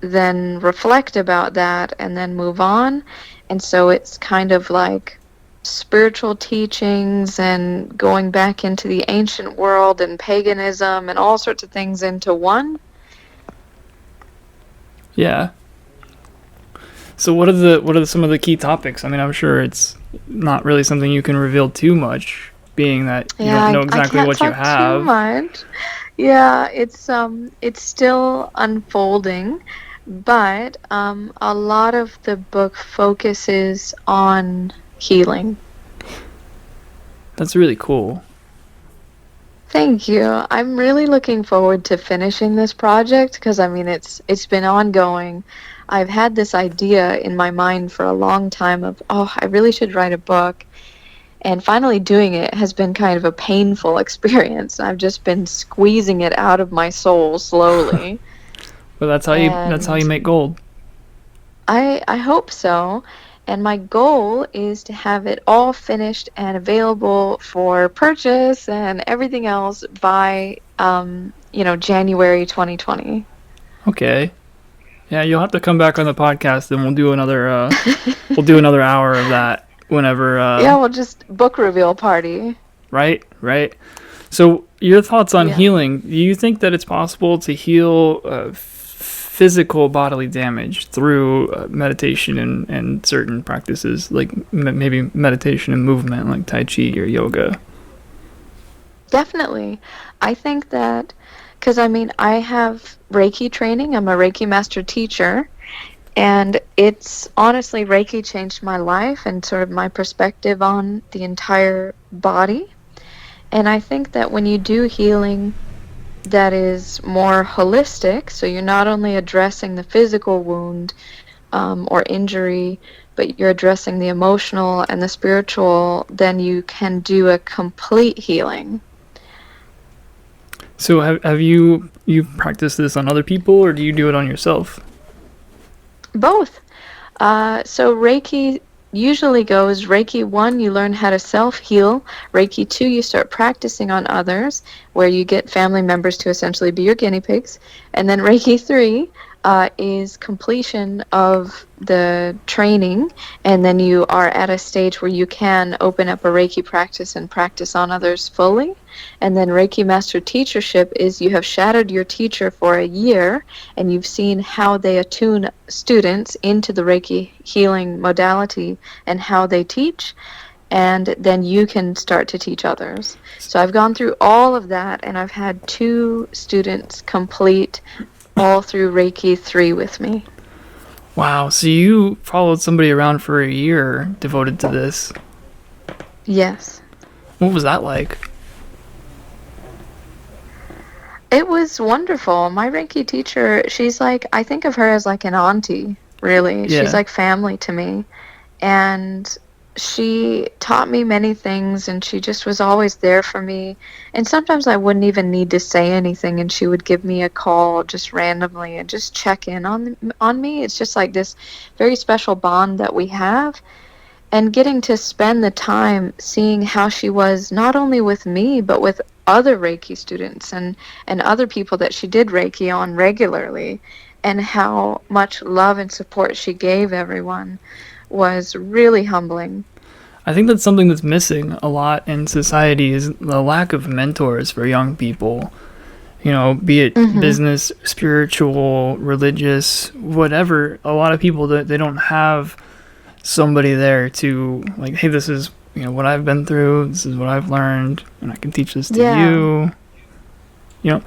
then reflect about that and then move on. And so it's kind of like spiritual teachings and going back into the ancient world and paganism and all sorts of things into one. yeah? So what are some of the key topics? I mean, I'm sure it's not really something you can reveal too much, being that you Yeah, don't know I exactly can't what you talk too have. much. Yeah, it's still unfolding, but a lot of the book focuses on healing. That's really cool. Thank you. I'm really looking forward to finishing this project because I mean it's been ongoing. I've had this idea in my mind for a long time of, oh, I really should write a book. And finally doing it has been kind of a painful experience. I've just been squeezing it out of my soul slowly. But that's how you And make gold. I hope so. And my goal is to have it all finished and available for purchase and everything else by January 2020. Okay. Yeah, you'll have to come back on the podcast and we'll do another hour of that whenever Yeah, well, just book reveal party. right. So, your thoughts on Yeah. healing? Do you think that it's possible to heal physical bodily damage through meditation and certain practices, like maybe meditation and movement, like Tai Chi or yoga? Definitely. I think that, because I mean, I have Reiki training. I'm a Reiki master teacher. And it's honestly, Reiki changed my life and sort of my perspective on the entire body. And I think that when you do healing that is more holistic, so you're not only addressing the physical wound or injury, but you're addressing the emotional and the spiritual, then you can do a complete healing. So, have you practiced this on other people, or do you do it on yourself? Both. So Reiki usually goes Reiki 1, you learn how to self heal. Reiki 2, you start practicing on others, where you get family members to essentially be your guinea pigs. And then Reiki 3 is completion of the training, and then you are at a stage where you can open up a Reiki practice and practice on others fully. And then Reiki Master Teachership is you have shadowed your teacher for a year and you've seen how they attune students into the Reiki healing modality and how they teach, and then you can start to teach others. So I've gone through all of that, and I've had 2 students complete all through Reiki 3 with me. Wow. So you followed somebody around for a year devoted to this. Yes. What was that like? It was wonderful. My Reiki teacher, she's like, I think of her as like an auntie, really. She's Yeah. like family to me. And she taught me many things, and she just was always there for me. And sometimes I wouldn't even need to say anything, and she would give me a call just randomly and just check in on me. It's just like this very special bond that we have, and getting to spend the time seeing how she was not only with me but with other Reiki students and other people that she did Reiki on regularly, and how much love and support she gave everyone was really humbling. I think that's something that's missing a lot in society is the lack of mentors for young people. You know, be it Mhm. business, spiritual, religious, whatever. A lot of people that they don't have somebody there to like, hey, this is what I've been through. This is what I've learned, and I can teach this to Yeah. you. You know,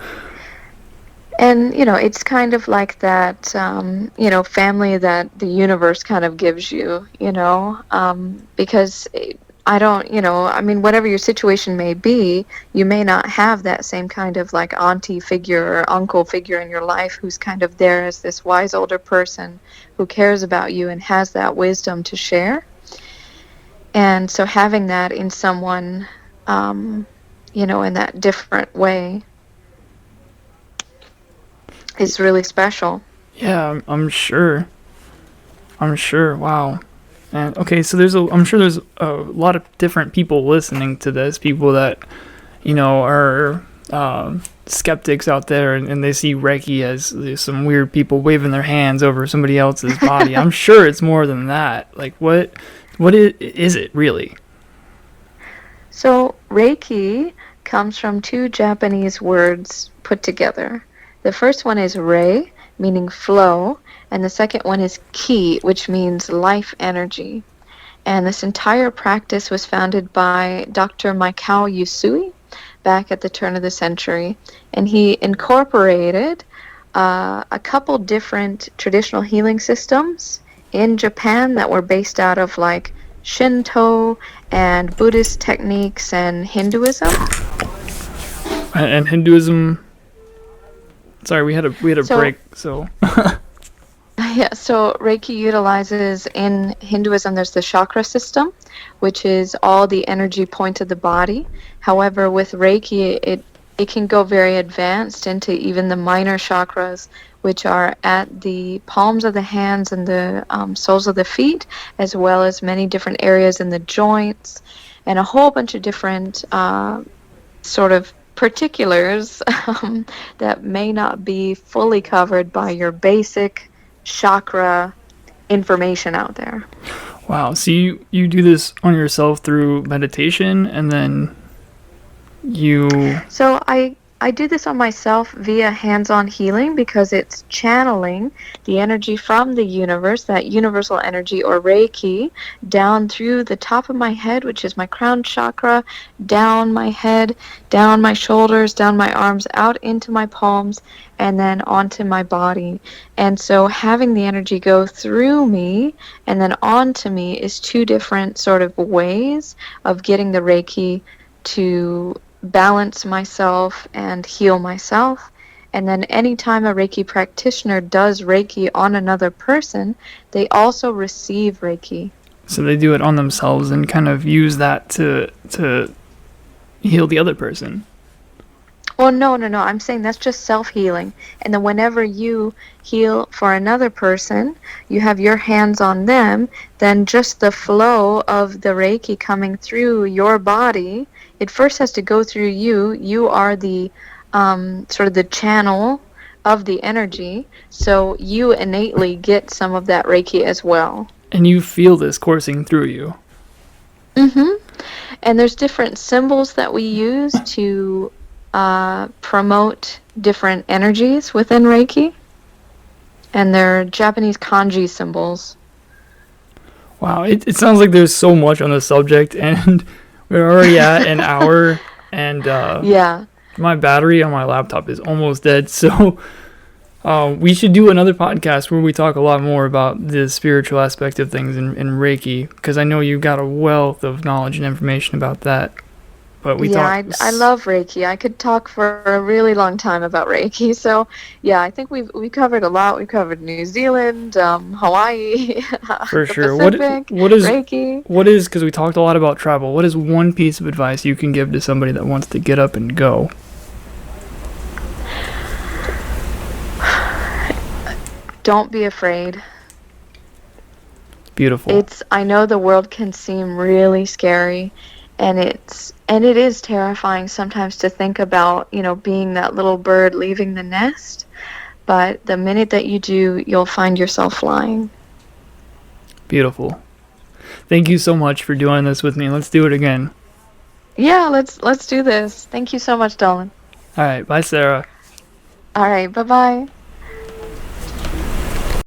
And, it's kind of like that, family that the universe kind of gives you, because I don't, I mean, whatever your situation may be, you may not have that same kind of like auntie figure or uncle figure in your life who's kind of there as this wise older person who cares about you and has that wisdom to share. And so having that in someone, um, in that different way is really special. yeah, I'm sure. I'm sure. Wow. And okay, so I'm sure there's a lot of different people listening to this. People that are skeptics out there, and they see Reiki as some weird people waving their hands over somebody else's body. I'm sure it's more than that. Like, what is it really? So, Reiki comes from 2 Japanese words put together. The first one is Rei, meaning flow, and the second one is Ki, which means life energy. And this entire practice was founded by Dr. Mikao Usui back at the turn of the century, and he incorporated a couple different traditional healing systems in Japan that were based out of like Shinto and Buddhist techniques and Hinduism. And Hinduism. Sorry, we had a So, break. So yeah, so Reiki utilizes in Hinduism, there's the chakra system, which is all the energy points of the body. However, with Reiki, it can go very advanced into even the minor chakras, which are at the palms of the hands and the soles of the feet, as well as many different areas in the joints, and a whole bunch of different sort of particulars that may not be fully covered by your basic chakra information out there. wow. So you do this on yourself through meditation, and then you. So I do this on myself via hands-on healing because it's channeling the energy from the universe, that universal energy or Reiki, down through the top of my head, which is my crown chakra, down my head, down my shoulders, down my arms, out into my palms, and then onto my body. And so having the energy go through me and then onto me is 2 different sort of ways of getting the Reiki to balance myself and heal myself. And then anytime a Reiki practitioner does Reiki on another person, they also receive Reiki. So they do it on themselves and kind of use that to heal the other person. Well, no. I'm saying that's just self-healing. And then whenever you heal for another person, you have your hands on them, then just the flow of the Reiki coming through your body, it first has to go through you. You are the sort of the channel of the energy, so you innately get some of that Reiki as well. And you feel this coursing through you. Mm-hmm. And there's different symbols that we use to promote different energies within Reiki. And they're Japanese kanji symbols. Wow, it sounds like there's so much on the subject, and we're already at an hour, and Yeah. my battery on my laptop is almost dead. So we should do another podcast where we talk a lot more about the spiritual aspect of things in Reiki, because I know you got a wealth of knowledge and information about that. But we Yeah, talked. I love Reiki. I could talk for a really long time about Reiki. So, yeah, I think we covered a lot. We covered New Zealand, Hawaii, For the sure. Pacific, Reiki. What is, because we talked a lot about travel, what is one piece of advice you can give to somebody that wants to get up and go? Don't be afraid. Beautiful. I know the world can seem really scary, and it is terrifying sometimes to think about, being that little bird leaving the nest, but the minute that you do, you'll find yourself flying. Beautiful. Thank you so much for doing this with me. Let's do it again. Yeah, let's do this. Thank you so much, Dolan. All right. Bye, Sarah. All right, bye-bye.